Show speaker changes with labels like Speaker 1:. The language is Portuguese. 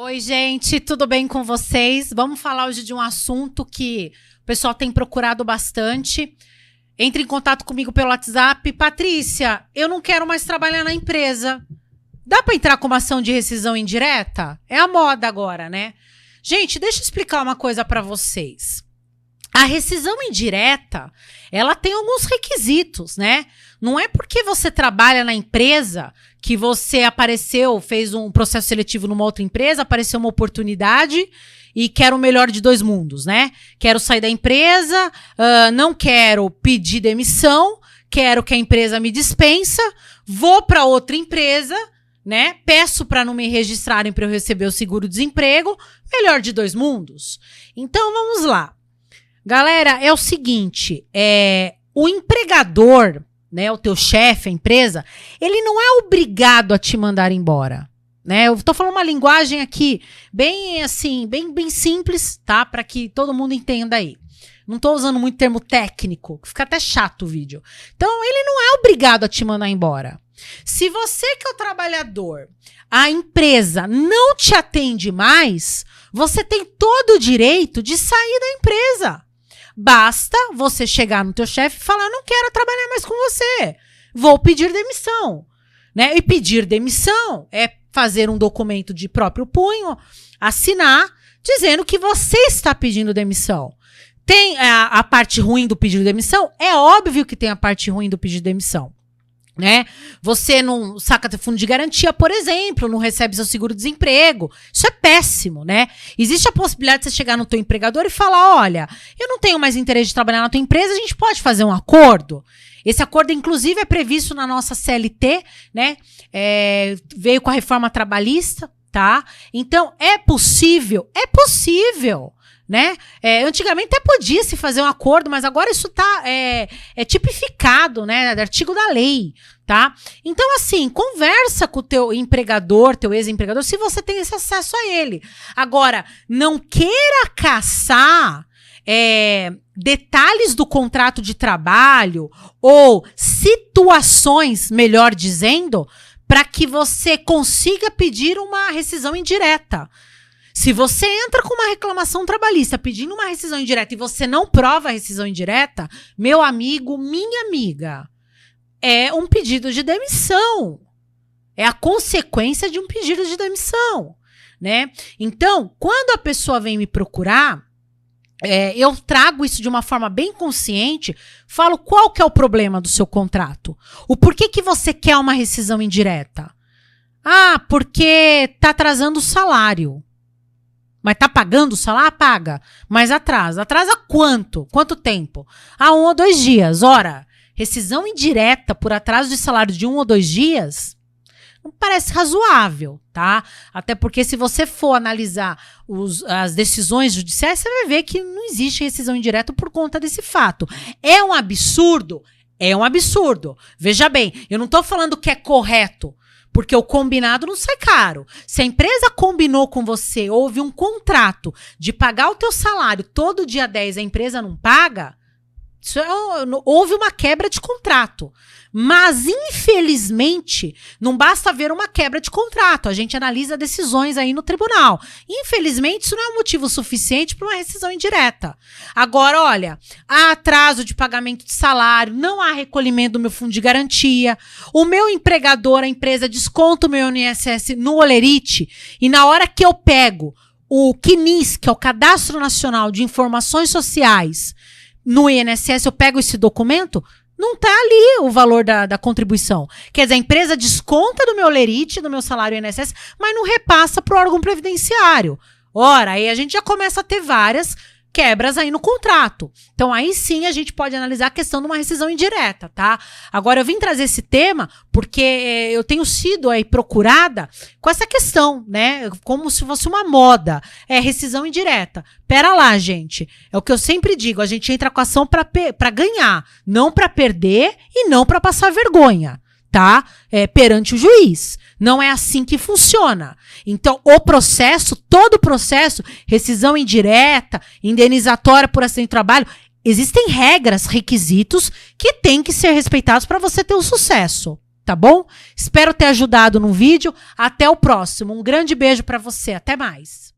Speaker 1: Oi, gente, tudo bem com vocês? Vamos falar hoje de um assunto que o pessoal tem procurado bastante. Entre em contato comigo pelo WhatsApp. Patrícia, eu não quero mais trabalhar na empresa. Dá para entrar com uma ação de rescisão indireta? É a moda agora, né? Gente, deixa eu explicar uma coisa para vocês. A rescisão indireta, ela tem alguns requisitos, né? Não é porque você trabalha na empresa que você apareceu, fez um processo seletivo numa outra empresa, apareceu uma oportunidade e quero o melhor de dois mundos, né? Quero sair da empresa, não quero pedir demissão, quero que a empresa me dispensa, vou para outra empresa, né? Peço para não me registrarem para eu receber o seguro-desemprego, melhor de dois mundos. Então, vamos lá. Galera, é o seguinte, o empregador, né, o teu chefe, a empresa, ele não é obrigado a te mandar embora, né? Eu tô falando uma linguagem aqui bem assim, bem simples, tá? Para que todo mundo entenda aí. Não tô usando muito termo técnico, fica até chato o vídeo. Então, ele não é obrigado a te mandar embora. Se você que é o trabalhador, a empresa não te atende mais, você tem todo o direito de sair da empresa. Basta você chegar no teu chefe e falar, não quero trabalhar mais com você, vou pedir demissão, né? E pedir demissão é fazer um documento de próprio punho, assinar, dizendo que você está pedindo demissão. Tem a parte ruim do pedido de demissão? É óbvio que tem a parte ruim do pedido de demissão. Né? Você não saca teu fundo de garantia, por exemplo, não recebe seu seguro-desemprego. Isso é péssimo, né? Existe a possibilidade de você chegar no teu empregador e falar, olha, eu não tenho mais interesse de trabalhar na tua empresa, a gente pode fazer um acordo. Esse acordo, inclusive, é previsto na nossa CLT, né? Veio com a reforma trabalhista, tá? Então, é possível, né? Antigamente até podia se fazer um acordo, mas agora isso tá tipificado, né? Artigo da lei, tá? Então, assim, conversa com o teu empregador, teu ex-empregador, se você tem esse acesso a ele. Agora, não queira caçar detalhes do contrato de trabalho ou situações, melhor dizendo, para que você consiga pedir uma rescisão indireta. Se você entra com uma reclamação trabalhista pedindo uma rescisão indireta e você não prova a rescisão indireta, meu amigo, minha amiga, é um pedido de demissão. É a consequência de um pedido de demissão, né? Então, quando a pessoa vem me procurar, eu trago isso de uma forma bem consciente, falo qual que é o problema do seu contrato. O porquê que você quer uma rescisão indireta? Ah, porque tá atrasando o salário. Mas tá pagando o salário? Paga. Mas atrasa. Atrasa quanto? Quanto tempo? 1 ou 2 dias. Ora, rescisão indireta por atraso de salário de 1 ou 2 dias não parece razoável, tá? Até porque se você for analisar as decisões judiciais, você vai ver que não existe rescisão indireta por conta desse fato. É um absurdo? É um absurdo. Veja bem, eu não tô falando que é correto, porque o combinado não sai caro. Se a empresa combinou com você, houve um contrato de pagar o teu salário todo dia 10, a empresa não paga, houve uma quebra de contrato. Mas, infelizmente, não basta haver uma quebra de contrato. A gente analisa decisões aí no tribunal. Infelizmente, isso não é um motivo suficiente para uma rescisão indireta. Agora, olha, há atraso de pagamento de salário, não há recolhimento do meu fundo de garantia, o meu empregador, a empresa, desconta o meu INSS no Olerite, e na hora que eu pego o CNIS, que é o Cadastro Nacional de Informações Sociais, no INSS, eu pego esse documento, não está ali o valor da contribuição. Quer dizer, a empresa desconta do meu Olerite, do meu salário INSS, mas não repassa para o órgão previdenciário. Ora, aí a gente já começa a ter várias quebras aí no contrato. Então, aí sim a gente pode analisar a questão de uma rescisão indireta, tá? Agora, eu vim trazer esse tema porque eu tenho sido aí procurada com essa questão, né? Como se fosse uma moda. Rescisão indireta. Pera lá, gente. É o que eu sempre digo, a gente entra com a ação para ganhar, não para perder e não para passar vergonha, tá? Perante o juiz. Não é assim que funciona. Então, todo o processo, rescisão indireta, indenizatória por acidente de trabalho, existem regras, requisitos que têm que ser respeitados para você ter um sucesso. tá bom? Espero ter ajudado no vídeo. Até o próximo. Um grande beijo para você. Até mais.